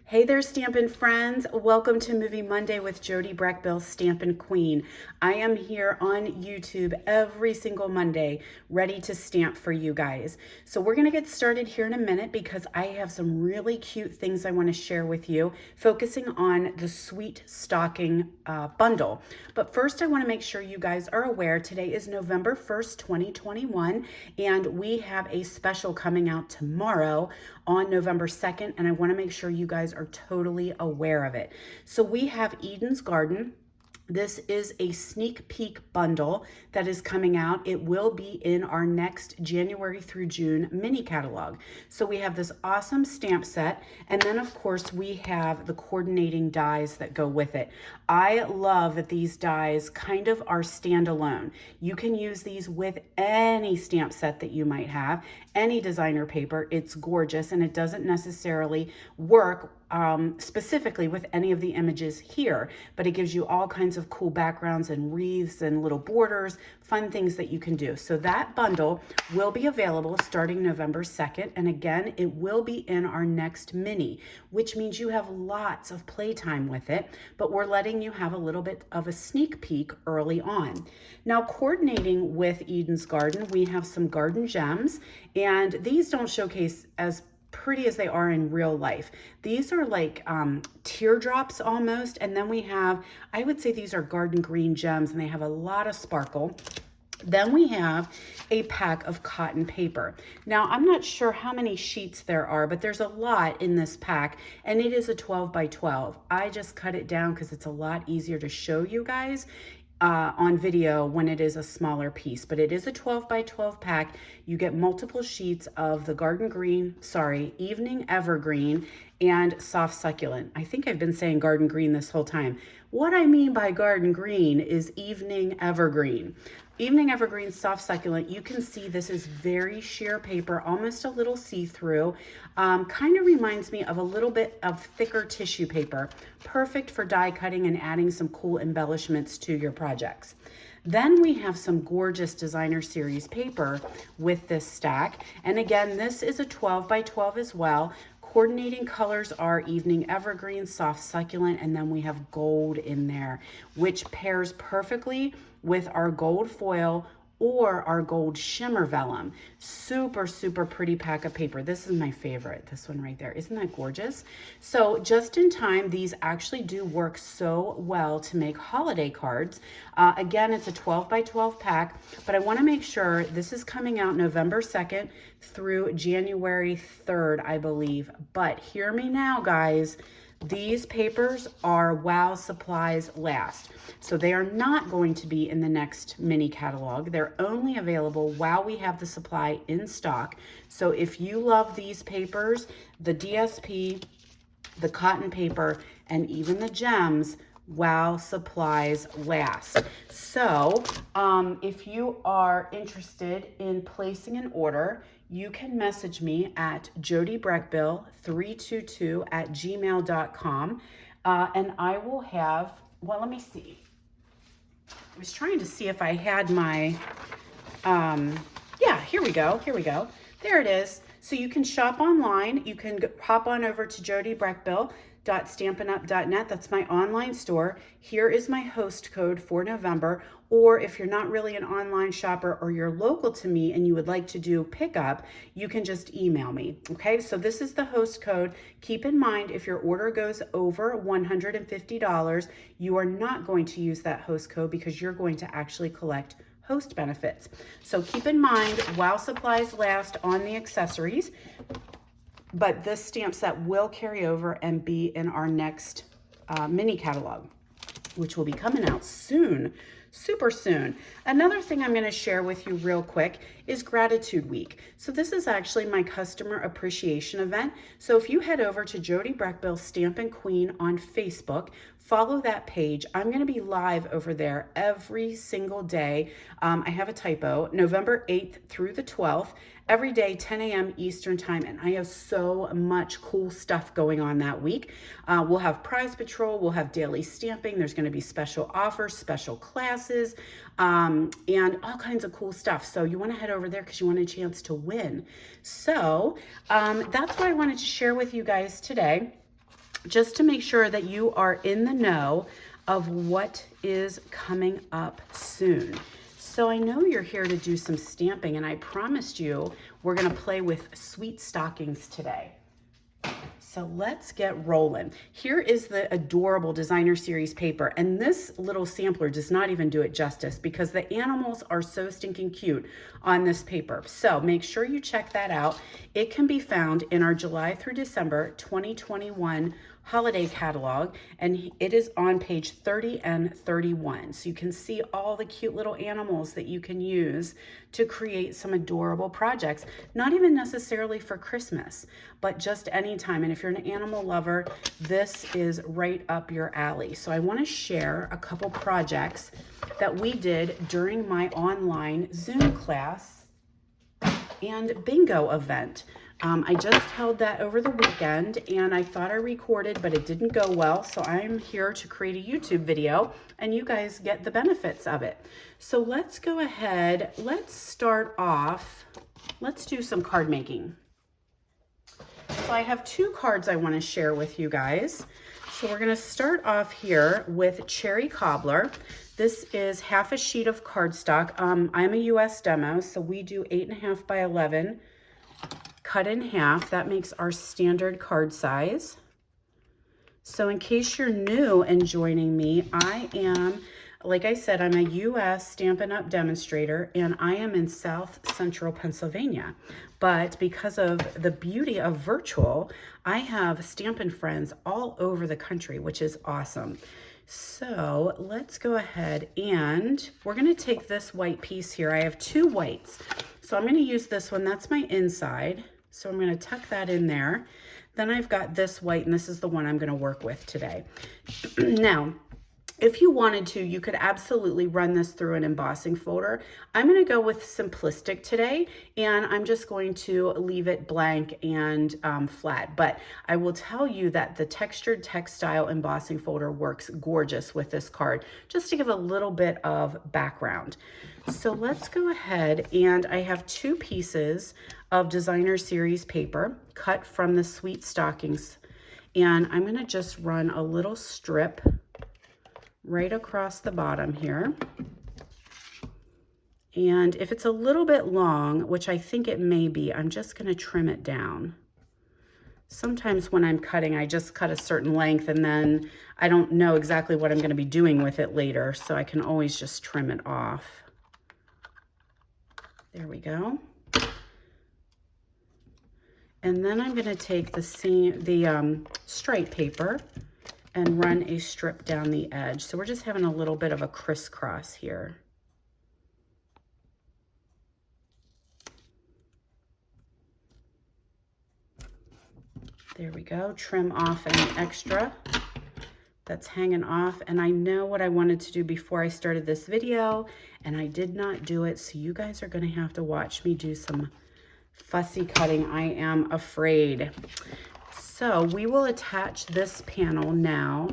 Hey there, Stampin' friends. Welcome to Movie Monday with Jody Brechbill, Stampin' Queen. I am here on YouTube every single Monday, ready to stamp for you guys. So we're gonna get started here in a minute because I have some really cute things I wanna share with you, focusing on the Sweet Stocking bundle. But first, I wanna make sure you guys are aware today is November 1st, 2021, and we have a special coming out tomorrow on November 2nd, and I wanna make sure you guys are totally aware of it. So we have Eden's Garden. This is a sneak peek bundle that is coming out. It will be in our next January through June mini catalog. So we have this awesome stamp set, and then of course we have the coordinating dies that go with it. I love that these dies kind of are standalone. You can use these with any stamp set that you might have, any designer paper. It's gorgeous, and it doesn't necessarily work specifically with any of the images here, but it gives you all kinds of cool backgrounds and wreaths and little borders, fun things that you can do. So that bundle will be available starting November 2nd. And again, it will be in our next mini, which means you have lots of playtime with it, but we're letting you have a little bit of a sneak peek early on. Now, coordinating with Eden's Garden, we have some garden gems, and these don't showcase as pretty as they are in real life. These are like teardrops almost, and then we have, I would say these are garden green gems, and they have a lot of sparkle. Then we have a pack of cotton paper. Now, I'm not sure how many sheets there are, but there's a lot in this pack, and it is a 12 by 12. I just cut it down because it's a lot easier to show you guys on video when it is a smaller piece, but it is a 12 by 12 pack. You get multiple sheets of the evening evergreen and soft succulent. I think I've been saying garden green this whole time. What I mean by garden green is evening evergreen. Evening evergreen soft succulent, you can see this is very sheer paper, almost a little see-through. Kind of reminds me of a little bit of thicker tissue paper. Perfect for die cutting and adding some cool embellishments to your projects. Then we have some gorgeous designer series paper with this stack. And again, this is a 12 by 12 as well. Coordinating colors are evening evergreen, soft succulent, and then we have gold in there, which pairs perfectly with our gold foil or our gold shimmer vellum. Super, super pretty pack of paper. This is my favorite, this one right there. Isn't that gorgeous? So just in time, these actually do work so well to make holiday cards. Again, it's a 12 by 12 pack, but I wanna make sure this is coming out November 2nd through January 3rd, I believe. But hear me now, guys. These papers are while supplies last. So they are not going to be in the next mini catalog. They're only available while we have the supply in stock. So if you love these papers, the DSP, the cotton paper, and even the gems, while supplies last. So if you are interested in placing an order, you can message me at jodybrechbill322@gmail.com, and I will have, well, let me see. I was trying to see if I had my, yeah, here we go. There it is. So you can shop online. You can hop on over to jodybrechbill.stampinup.net. That's my online store. Here is my host code for November. Or if you're not really an online shopper or you're local to me and you would like to do pickup, you can just email me. Okay, so this is the host code. Keep in mind, if your order goes over $150, you are not going to use that host code because you're going to actually collect host benefits. So keep in mind, while supplies last on the accessories, but this stamp set will carry over and be in our next mini catalog, which will be coming out soon, super soon. Another thing I'm going to share with you real quick is Gratitude Week. So this is actually my customer appreciation event. So if you head over to Jody Brechbill Stampin' Queen on Facebook, follow that page. I'm going to be live over there every single day. I have a typo, November 8th through the 12th, every day, 10 a.m. Eastern time. And I have so much cool stuff going on that week. We'll have prize patrol, we'll have daily stamping. There's going to be special offers, special classes, and all kinds of cool stuff. So you want to head over there because you want a chance to win. So that's what I wanted to share with you guys today. just to make sure that you are in the know of what is coming up soon. So I know you're here to do some stamping, and I promised you we're gonna play with sweet stockings today. So let's get rolling. Here is the adorable designer series paper, and this little sampler does not even do it justice because the animals are so stinking cute on this paper. So make sure you check that out. It can be found in our July through December 2021 holiday catalog, and it is on page 30 and 31. So you can see all the cute little animals that you can use to create some adorable projects, not even necessarily for Christmas, but just anytime. And if you're an animal lover, this is right up your alley. So I want to share a couple projects that we did during my online Zoom class and bingo event. I just held that over the weekend, and I thought I recorded, but it didn't go well. So I'm here to create a YouTube video, and you guys get the benefits of it. So let's go ahead. Let's start off. Let's do some card making. So I have two cards I want to share with you guys. So we're going to start off here with Cherry Cobbler. This is half a sheet of cardstock. I'm a US demo, so we do 8.5 by 11. Cut in half. That makes our standard card size. So in case you're new and joining me, I am, like I said, I'm a US Stampin' Up demonstrator, and I am in South Central Pennsylvania. But because of the beauty of virtual, I have Stampin' friends all over the country, which is awesome. So let's go ahead, and we're going to take this white piece here. I have two whites. So I'm going to use this one. That's my inside. So I'm going to tuck that in there. Then I've got this white, and this is the one I'm going to work with today. Now, if you wanted to, you could absolutely run this through an embossing folder. I'm going to go with simplistic today, and I'm just going to leave it blank and flat. But I will tell you that the textured textile embossing folder works gorgeous with this card, just to give a little bit of background. So let's go ahead, and I have two pieces of designer series paper cut from the Sweet Stockings, and I'm going to just run a little strip right across the bottom here. And if it's a little bit long, which I think it may be, I'm just going to trim it down. Sometimes when I'm cutting, I just cut a certain length, and then I don't know exactly what I'm going to be doing with it later, so I can always just trim it off. There we go. And then I'm going to take the stripe paper and run a strip down the edge. So we're just having a little bit of a crisscross here. There we go. Trim off any extra that's hanging off. And I know what I wanted to do before I started this video, and I did not do it. So you guys are going to have to watch me do some fussy cutting. I am afraid. So we will attach this panel now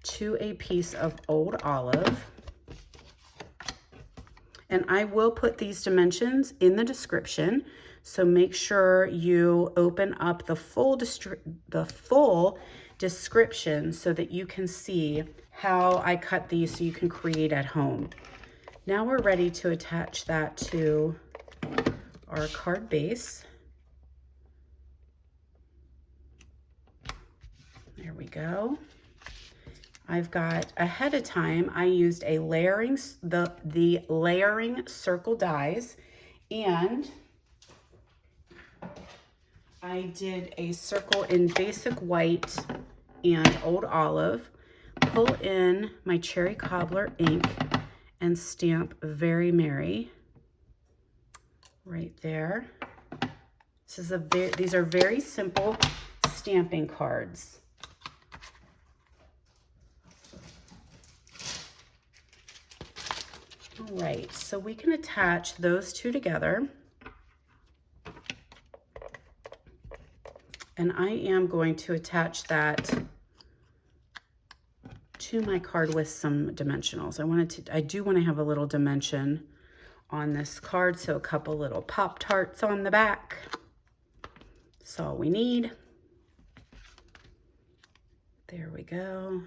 to a piece of old olive. And I will put these dimensions in the description. So make sure you open up the full description so that you can see how I cut these so you can create at home. Now we're ready to attach that to our card base. There we go. I've got, ahead of time, I used a layering, the layering circle dies, and I did a circle in basic white and old olive, pull in my Cherry Cobbler ink, and stamp Very Merry right there. These are very simple stamping cards. All right, so we can attach those two together. And I am going to attach that to my card with some dimensionals. I do want to have a little dimension on this card, so a couple little Pop-Tarts on the back. That's all we need. There we go.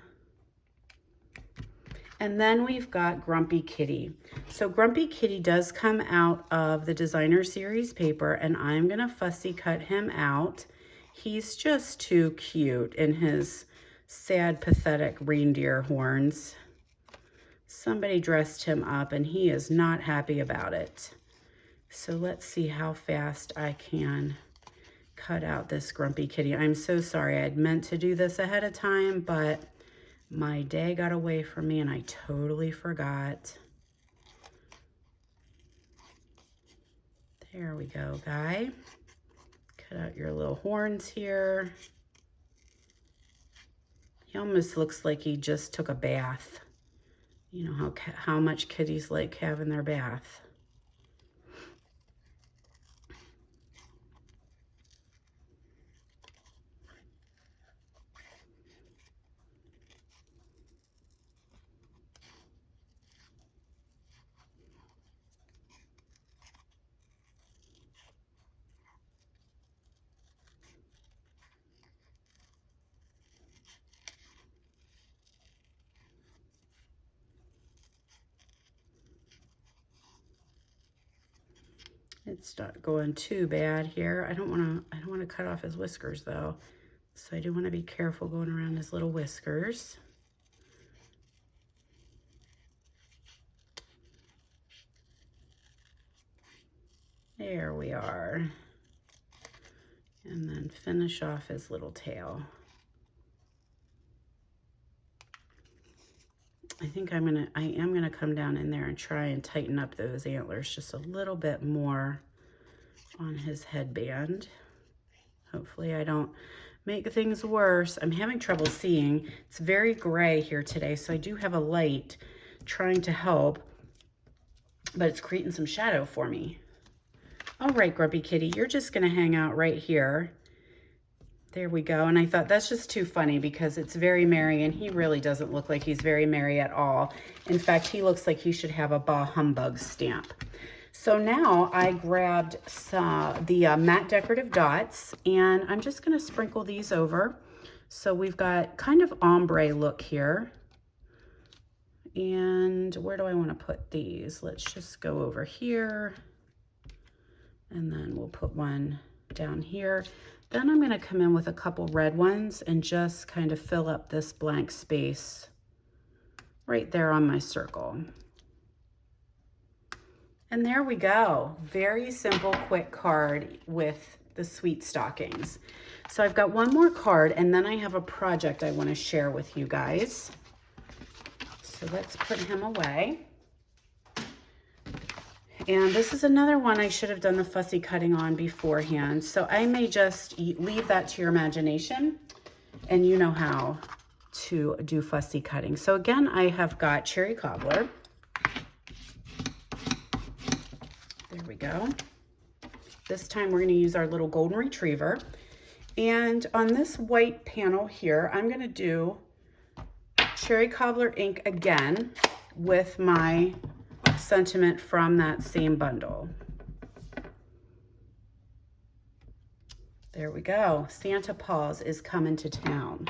And then we've got Grumpy Kitty. So Grumpy Kitty does come out of the designer series paper, and I'm gonna fussy cut him out. He's just too cute in his sad, pathetic reindeer horns. Somebody dressed him up and he is not happy about it. So let's see how fast I can cut out this Grumpy Kitty. I'm so sorry, I had meant to do this ahead of time, but my day got away from me and I totally forgot. There we go, Guy. Cut out your little horns here. He almost looks like he just took a bath. You know how much kitties like having their bath. It's not going too bad here. I don't want to cut off his whiskers though. So I do want to be careful going around his little whiskers. There we are. And then finish off his little tail. I think I am gonna come down in there and try and tighten up those antlers just a little bit more on his headband. Hopefully I don't make things worse. I'm having trouble seeing. It's very gray here today, so I do have a light trying to help, but it's creating some shadow for me. All right, Grumpy Kitty, you're just gonna hang out right here. There we go. And I thought that's just too funny because it's very merry and he really doesn't look like he's very merry at all. In fact, he looks like he should have a Bah Humbug stamp. So now I grabbed the matte decorative dots and I'm just going to sprinkle these over. So we've got kind of ombre look here. And where do I want to put these? Let's just go over here. And then we'll put one down here. Then I'm going to come in with a couple red ones and just kind of fill up this blank space right there on my circle. And there we go. Very simple, quick card with the Sweet Stockings. So I've got one more card and then I have a project I want to share with you guys. So let's put him away. And this is another one I should have done the fussy cutting on beforehand. So I may just leave that to your imagination and you know how to do fussy cutting. So again, I have got cherry cobbler. There we go. This time we're going to use our little golden retriever. And on this white panel here, I'm going to do cherry cobbler ink again with my sentiment from that same bundle. There we go. Santa Paws is coming to town.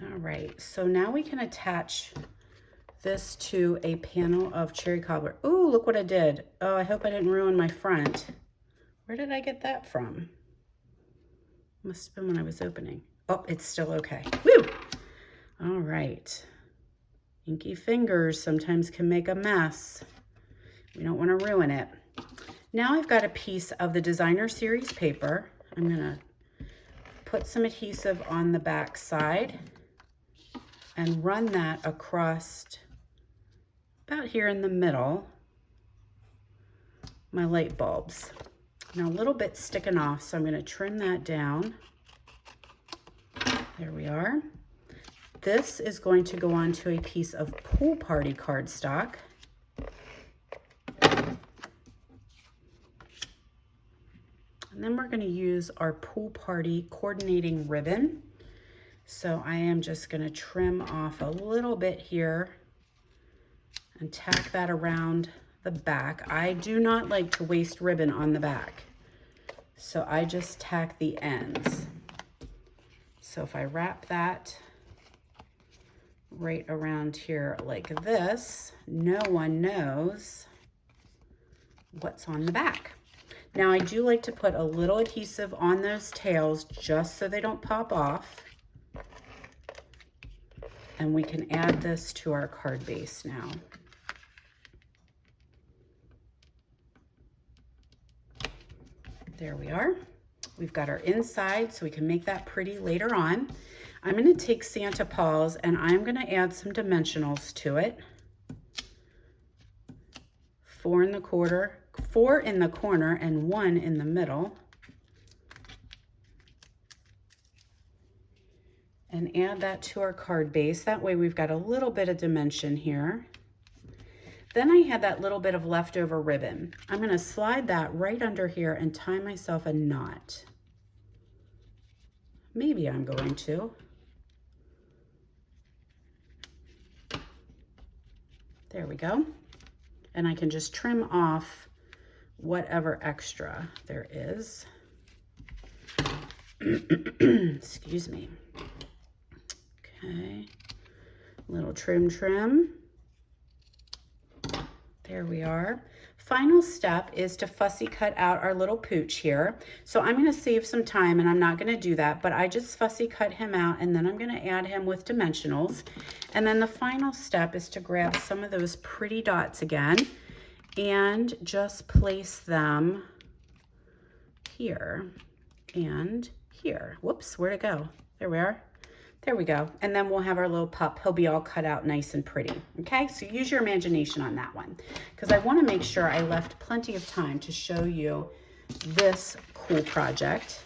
All right, so now we can attach this to a panel of cherry cobbler. Ooh, look what I did. Oh, I hope I didn't ruin my front. Where did I get that from? Must have been when I was opening. Oh, it's still okay. Woo! All right. Inky fingers sometimes can make a mess. We don't want to ruin it. Now I've got a piece of the designer series paper. I'm going to put some adhesive on the back side and run that across about here in the middle, my light bulbs. Now a little bit sticking off, so I'm going to trim that down. There we are. This is going to go onto a piece of pool party cardstock. And then we're going to use our pool party coordinating ribbon. So I am just going to trim off a little bit here and tack that around the back. I do not like to waste ribbon on the back. So I just tack the ends. So if I wrap that right around here like this, no one knows what's on the back. Now I do like to put a little adhesive on those tails just so they don't pop off. And we can add this to our card base now. There we are. We've got our inside, so we can make that pretty later on. I'm going to take Santa Paws and I'm going to add some dimensionals to it. 4 in the corner and 1 in the middle. And add that to our card base. That way we've got a little bit of dimension here. Then I had that little bit of leftover ribbon. I'm going to slide that right under here and tie myself a knot. Maybe I'm going to. There we go. And I can just trim off whatever extra there is. Excuse me. Okay, little trim. There we are. Final step is to fussy cut out our little pooch here. So I'm going to save some time and I'm not going to do that, but I just fussy cut him out and then I'm going to add him with dimensionals. And then the final step is to grab some of those pretty dots again and just place them here and here. Whoops, where'd it go? There we are. There we go. And then we'll have our little pup. He'll be all cut out nice and pretty. Okay, so use your imagination on that one because I want to make sure I left plenty of time to show you this cool project.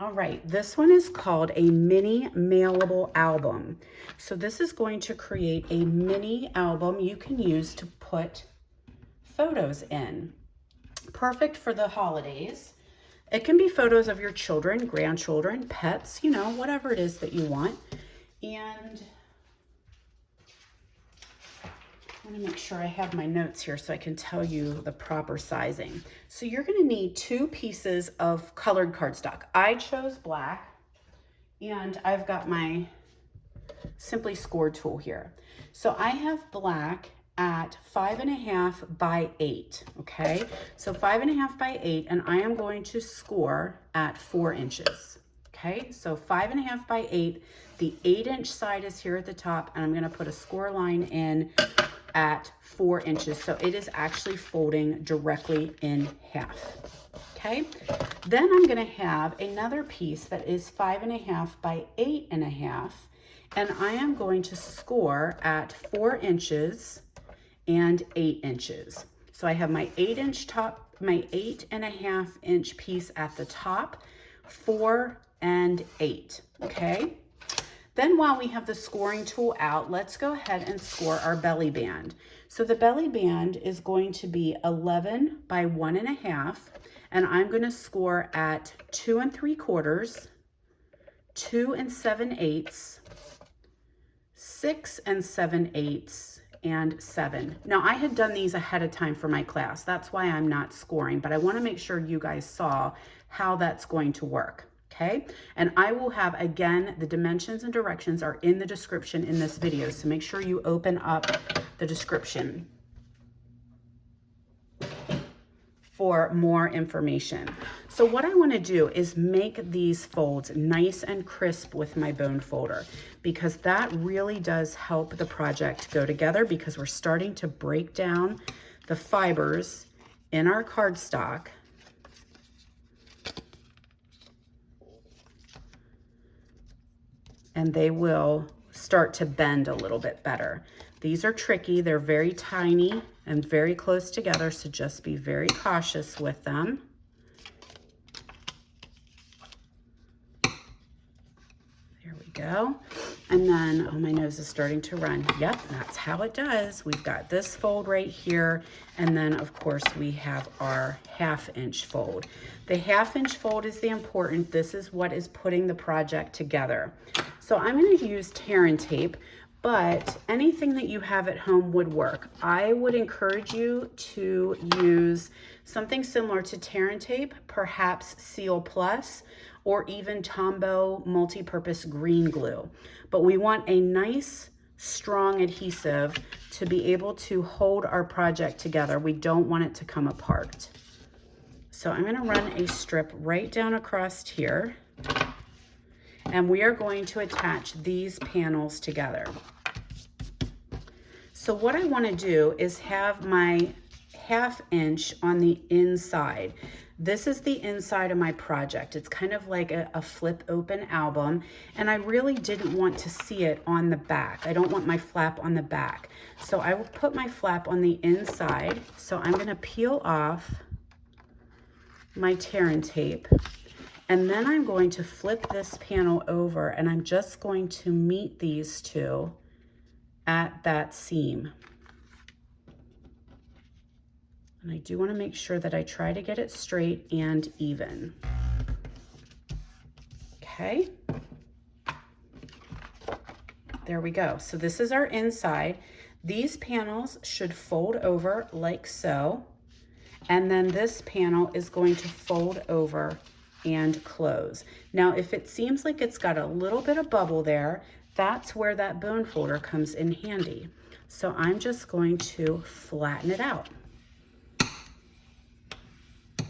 All right, this one is called a mini mailable album. So this is going to create a mini album you can use to put photos in. Perfect for the holidays. It can be photos of your children, grandchildren, pets, you know, whatever it is that you want. And I want to make sure I have my notes here so I can tell you the proper sizing. So you're going to need 2 pieces of colored cardstock. I chose black, and I've got my Simply Score tool here. So I have black at 5.5 by 8, okay? So 5.5 by 8, and I am going to score at 4 inches, okay? So 5.5 by 8, the 8-inch side is here at the top, and I'm gonna put a score line in at 4 inches. So it is actually folding directly in half, okay? Then I'm gonna have another piece that is 5.5 by 8.5, and I am going to score at 4 inches and 8 inches. So I have my 8-inch top, my 8.5 inch piece at the top, 4 and 8, okay? Then while we have the scoring tool out, let's go ahead and score our belly band. So the belly band is going to be 11 by 1.5, and I'm gonna score at 2 3/4, 2 7/8, 6 7/8, and 7. Now I had done these ahead of time for my class. That's why I'm not scoring, but I want to make sure you guys saw how that's going to work, okay? And I will have, again, the dimensions and directions are in the description in this video, so make sure you open up the description for more information. So what I want to do is make these folds nice and crisp with my bone folder, because that really does help the project go together, because we're starting to break down the fibers in our cardstock. And they will start to bend a little bit better. These are tricky. They're very tiny and very close together, so just be very cautious with them. There we go. And then, oh, my nose is starting to run. Yep, that's how it does. We've got this fold right here, and then of course we have our 1/2 inch fold. The 1/2 inch fold is the important. This is what is putting the project together. So I'm going to use tear and tape. but anything that you have at home would work. I would encourage you to use something similar to Tear and Tape, perhaps Seal Plus, or even Tombow multi-purpose green glue. But we want a nice, strong adhesive to be able to hold our project together. We don't want it to come apart. So I'm going to run a strip right down across here, and we are going to attach these panels together. So what I want to do is have my 1/2 inch on the inside. This is the inside of my project. It's kind of like a flip open album, and I really didn't want to see it on the back. I don't want my flap on the back. So I will put my flap on the inside. So I'm going to peel off my Tear and Tape, and then I'm going to flip this panel over, and I'm just going to meet these two at that seam. And I do want to make sure that I try to get it straight and even. Okay. There we go. So this is our inside. These panels should fold over like so. And then this panel is going to fold over and close. Now, if it seems like it's got a little bit of bubble there, that's where that bone folder comes in handy. So I'm just going to flatten it out.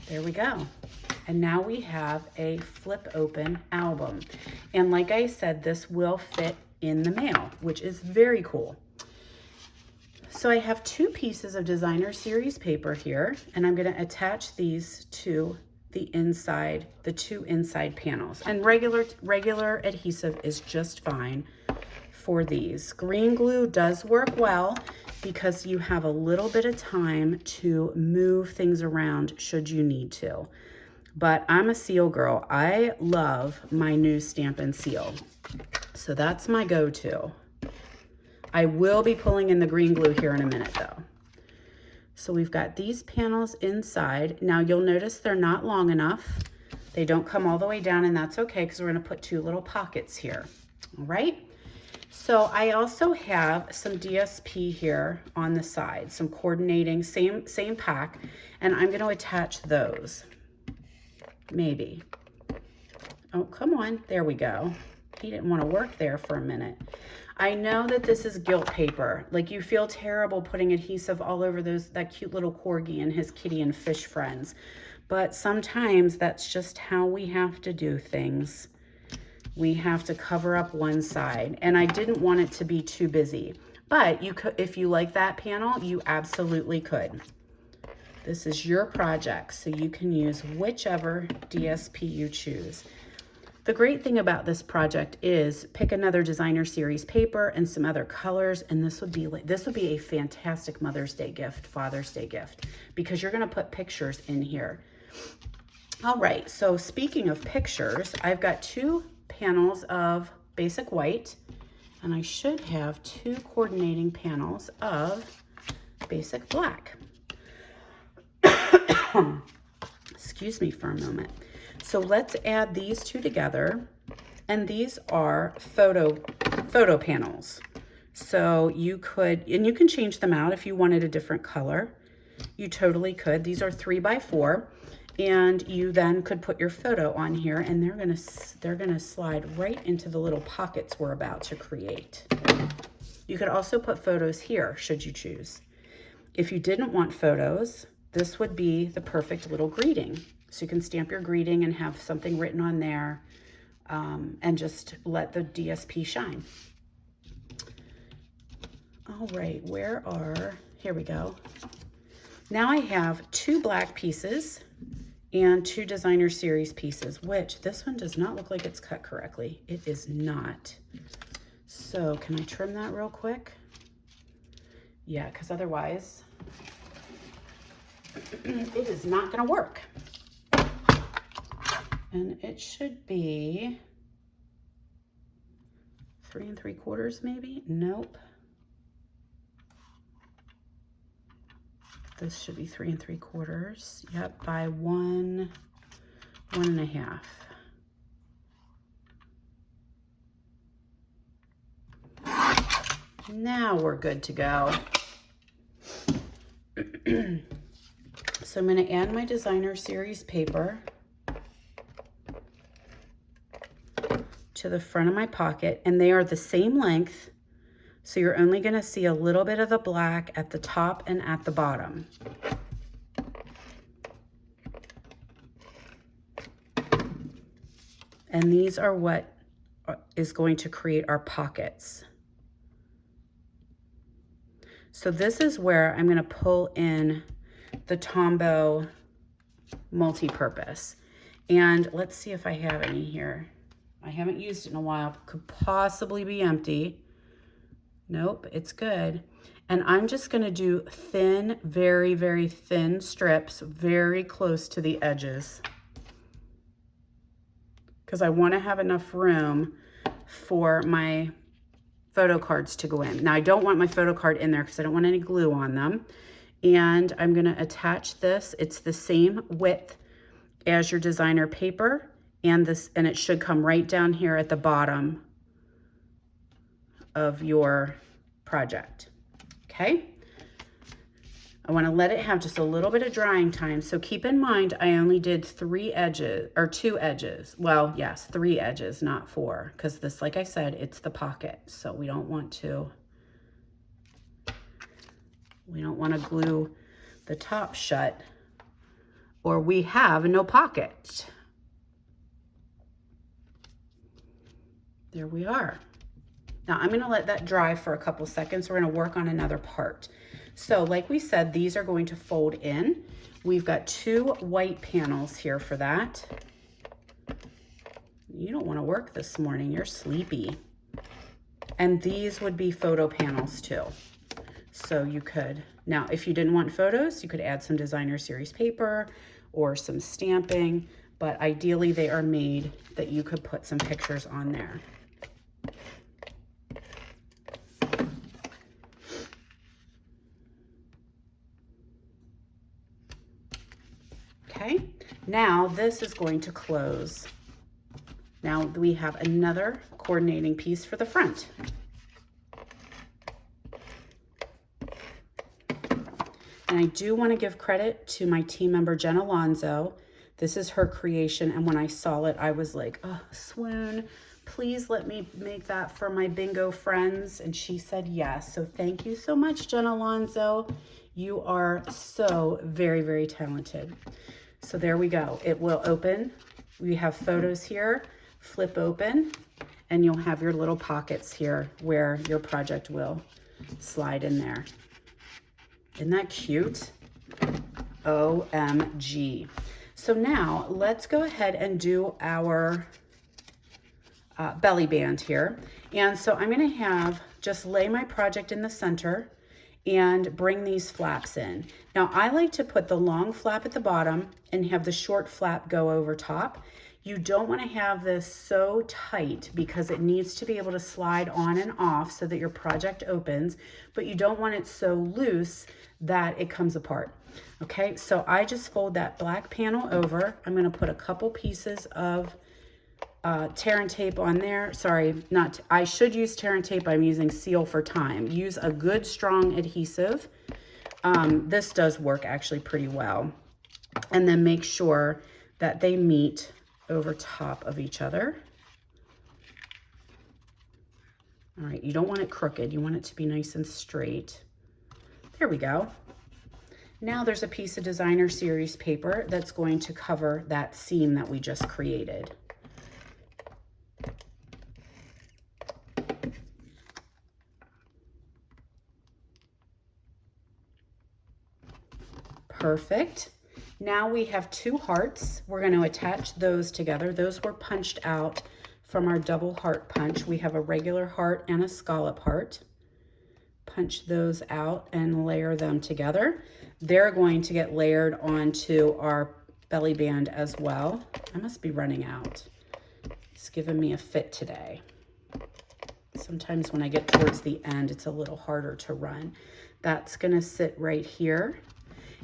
There we go. And now we have a flip open album. And like I said, this will fit in the mail, which is very cool. So I have 2 pieces of designer series paper here, and I'm going to attach these to the inside, the 2 inside panels. And regular adhesive is just fine for these. Green glue does work well because you have a little bit of time to move things around should you need to. But I'm a seal girl. I love my new Stampin' Seal. So that's my go-to. I will be pulling in the green glue here in a minute though. So we've got these panels inside. Now you'll notice they're not long enough. They don't come all the way down, and that's okay because we're going to put 2 little pockets here. All right. So I also have some DSP here on the side, some coordinating, same pack, and I'm going to attach those. Maybe. Oh, come on. There we go. He didn't want to work there for a minute. I know that this is gilt paper. Like, you feel terrible putting adhesive all over that cute little corgi and his kitty and fish friends. But sometimes that's just how we have to do things. We have to cover up one side, and I didn't want it to be too busy. But you could, if you like that panel, you absolutely could. This is your project, so you can use whichever DSP you choose. The great thing about this project is pick another designer series paper and some other colors, and this would be a fantastic Mother's Day gift, Father's Day gift, because you're going to put pictures in here. All right, so speaking of pictures, I've got 2 panels of basic white, and I should have 2 coordinating panels of basic black. Excuse me for a moment. So let's add these 2 together, and these are photo panels. So you could, and you can change them out if you wanted a different color. You totally could. These are 3 by 4. And you then could put your photo on here, and they're gonna slide right into the little pockets we're about to create. You could also put photos here, should you choose. If you didn't want photos, this would be the perfect little greeting. So you can stamp your greeting and have something written on there, and just let the DSP shine. All right, here we go. Now I have 2 black pieces and 2 designer series pieces, which this one does not look like it's cut correctly. It is not. So can I trim that real quick? Yeah, because otherwise it is not going to work. And it should be 3 3/4 maybe. Nope. This should be 3 3/4. Yep, by 1 1.5. Now we're good to go. So I'm going to add my designer series paper to the front of my pocket, and they are the same length, so you're only going to see a little bit of the black at the top and at the bottom. And these are what is going to create our pockets. So this is where I'm going to pull in the Tombow multi-purpose. And let's see if I have any here. I haven't used it in a while. Could possibly be empty. Nope, it's good. And I'm just going to do thin, very, very thin strips, very close to the edges, because I want to have enough room for my photo cards to go in. Now, I don't want my photo card in there because I don't want any glue on them. And I'm going to attach this. It's the same width as your designer paper, and it should come right down here at the bottom of your project. Okay? I want to let it have just a little bit of drying time. So keep in mind, I only did 3 edges, or 2 edges. Well, yes, 3 edges, not 4, because this, like I said, it's the pocket. So we don't want to glue the top shut, or we have no pocket. There we are. Now I'm going to let that dry for a couple seconds. We're going to work on another part. So like we said, these are going to fold in. We've got 2 white panels here for that. You don't want to work this morning. You're sleepy. And these would be photo panels too. So you could, now if you didn't want photos, you could add some designer series paper or some stamping, but ideally they are made that you could put some pictures on there. Okay, now this is going to close. Now we have another coordinating piece for the front. And I do want to give credit to my team member, Jen Alonzo. This is her creation, and when I saw it, I was like, oh, swoon, please let me make that for my bingo friends. And she said yes. So thank you so much, Jen Alonzo. You are so very, very talented. So there we go. It will open. We have photos here, flip open, and you'll have your little pockets here where your project will slide in there. Isn't that cute? OMG. So now let's go ahead and do our belly band here. And so I'm going to just lay my project in the center and bring these flaps in. Now I like to put the long flap at the bottom and have the short flap go over top. You don't want to have this so tight because it needs to be able to slide on and off so that your project opens, but you don't want it so loose that it comes apart. Okay, so I just fold that black panel over. I'm going to put a couple pieces of tear and tape on there. Sorry, I should use tear and tape. I'm using Seal for Time. Use a good strong adhesive. This does work actually pretty well. And then make sure that they meet over top of each other. All right, you don't want it crooked. You want it to be nice and straight. There we go. Now there's a piece of designer series paper that's going to cover that seam that we just created. Perfect. Now we have 2 hearts. We're going to attach those together. Those were punched out from our double heart punch. We have a regular heart and a scallop heart. Punch those out and layer them together. They're going to get layered onto our belly band as well. I must be running out. It's giving me a fit today. Sometimes when I get towards the end, it's a little harder to run. That's going to sit right here.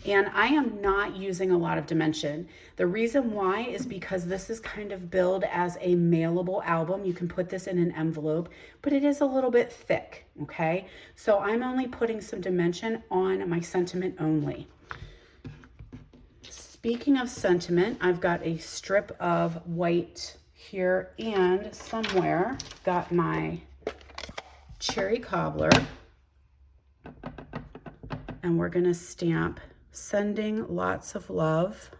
And I am not using a lot of dimension. The reason why is because this is kind of billed as a mailable album. You can put this in an envelope, but it is a little bit thick, okay? So I'm only putting some dimension on my sentiment only. Speaking of sentiment, I've got a strip of white here, and somewhere got my cherry cobbler, and we're gonna stamp sending lots of love.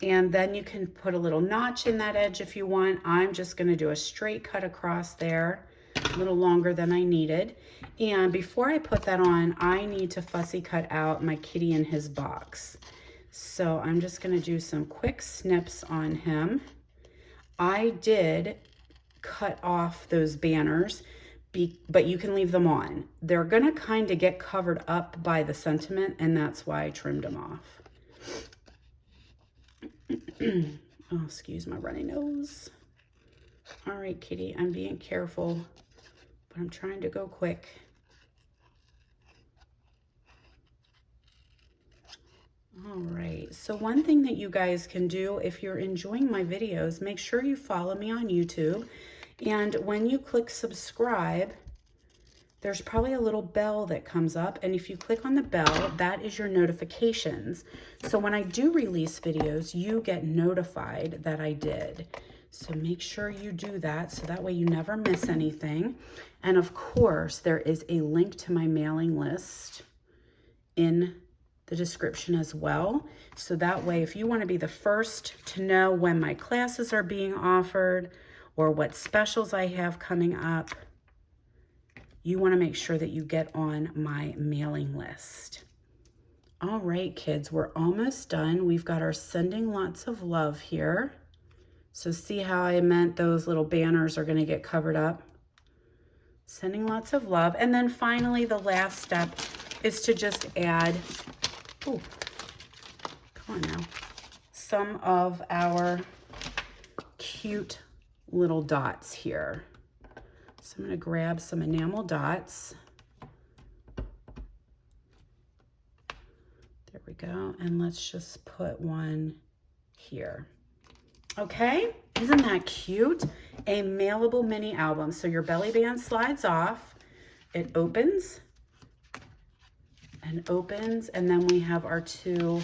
And then you can put a little notch in that edge if you want. I'm just gonna do a straight cut across there, a little longer than I needed. And before I put that on, I need to fussy cut out my kitty in his box. So I'm just gonna do some quick snips on him. I did cut off those banners, but you can leave them on. They're gonna kind of get covered up by the sentiment, and that's why I trimmed them off. Oh, excuse my runny nose. All right, kitty, I'm being careful, but I'm trying to go quick. All right, so one thing that you guys can do if you're enjoying my videos, make sure you follow me on YouTube. And when you click subscribe, there's probably a little bell that comes up. And if you click on the bell, that is your notifications. So when I do release videos, you get notified that I did. So make sure you do that so that way you never miss anything. And of course, there is a link to my mailing list in the description as well. So that way, if you want to be the first to know when my classes are being offered or what specials I have coming up, you want to make sure that you get on my mailing list. All right, kids, we're almost done. We've got our sending lots of love here. So see how I meant those little banners are going to get covered up? Sending lots of love. And then finally, the last step is to just add, oh, come on now, some of our cute little dots here. So I'm going to grab some enamel dots. There we go. And let's just put one here. Okay, isn't that cute? A mailable mini album. So your belly band slides off, it opens and opens, and then we have our two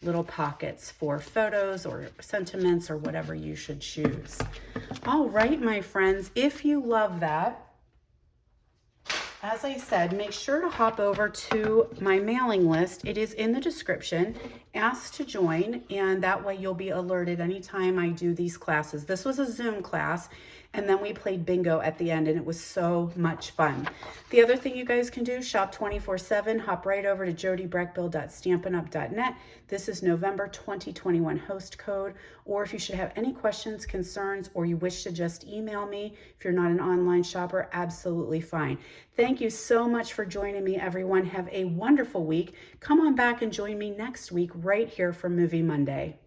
little pockets for photos or sentiments or whatever you should choose. All right, my friends, if you love that, as I said, make sure to hop over to my mailing list. It is in the description. Ask to join, and that way you'll be alerted anytime I do these classes. This was a Zoom class, and then we played bingo at the end, and it was so much fun. The other thing you guys can do, shop 24/7. Hop right over to jodybrechbill.stampinup.net. This is November 2021 host code. Or if you should have any questions, concerns, or you wish to just email me, if you're not an online shopper, absolutely fine. Thank you so much for joining me, everyone. Have a wonderful week. Come on back and join me next week right here for Movie Monday.